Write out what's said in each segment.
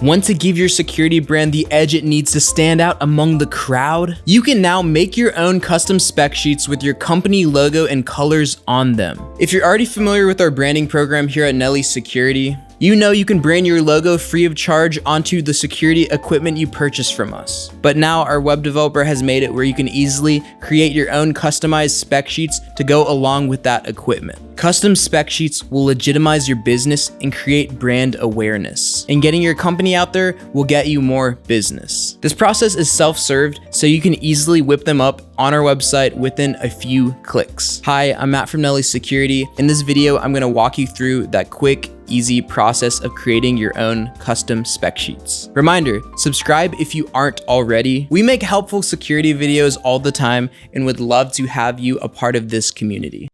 Want to give your security brand the edge it needs to stand out among the crowd? You can now make your own custom spec sheets with your company logo and colors on them. If you're already familiar with our branding program here at Nelly Security, you know you can brand your logo free of charge onto the security equipment you purchase from us. But now our web developer has made it where you can easily create your own customized spec sheets to go along with that equipment. Custom spec sheets will legitimize your business and create brand awareness. And getting your company out there will get you more business. This process is self-served, so you can easily whip them up on our website within a few clicks. Hi, I'm Matt from Nelly Security. In this video, I'm gonna walk you through that quick, easy process of creating your own custom spec sheets. Reminder, subscribe if you aren't already. We make helpful security videos all the time and would love to have you a part of this community.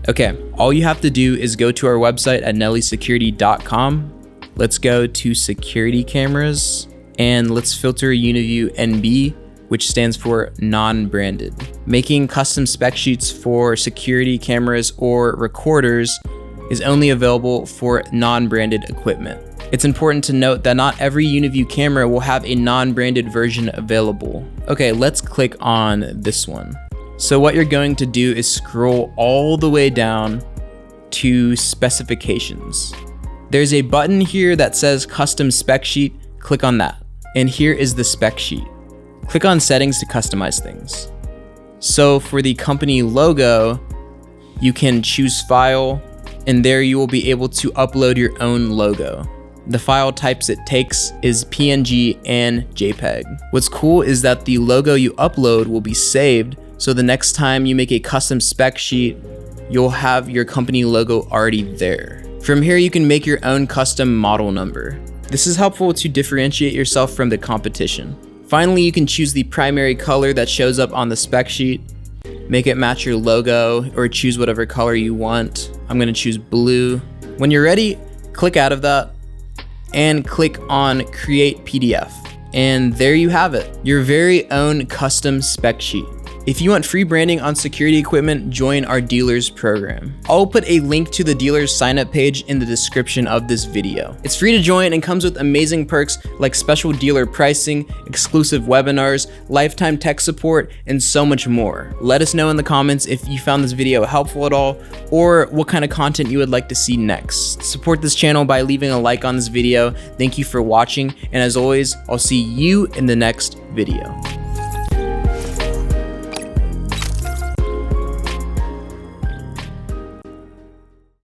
Okay, all you have to do is go to our website at nellysecurity.com. Let's go to security cameras and let's filter UniView NB, which stands for non-branded. Making custom spec sheets for security cameras or recorders is only available for non-branded equipment. It's important to note that not every UniView camera will have a non-branded version available. Okay, let's click on this one. So what you're going to do is scroll all the way down to specifications. There's a button here that says custom spec sheet. Click on that. And here is the spec sheet. Click on settings to customize things. So for the company logo, you can choose file, and there you will be able to upload your own logo. The file types it takes is PNG and JPEG. What's cool is that the logo you upload will be saved, so the next time you make a custom spec sheet, you'll have your company logo already there. From here, you can make your own custom model number. This is helpful to differentiate yourself from the competition. Finally, you can choose the primary color that shows up on the spec sheet, make it match your logo, or choose whatever color you want. I'm gonna choose blue. When you're ready, click out of that and click on Create PDF. And there you have it, your very own custom spec sheet. If you want free branding on security equipment, join our dealers program. I'll put a link to the dealers sign up page in the description of this video. It's free to join and comes with amazing perks like special dealer pricing, exclusive webinars, lifetime tech support, and so much more. Let us know in the comments if you found this video helpful at all, or what kind of content you would like to see next. Support this channel by leaving a like on this video. Thank you for watching, and as always, I'll see you in the next video.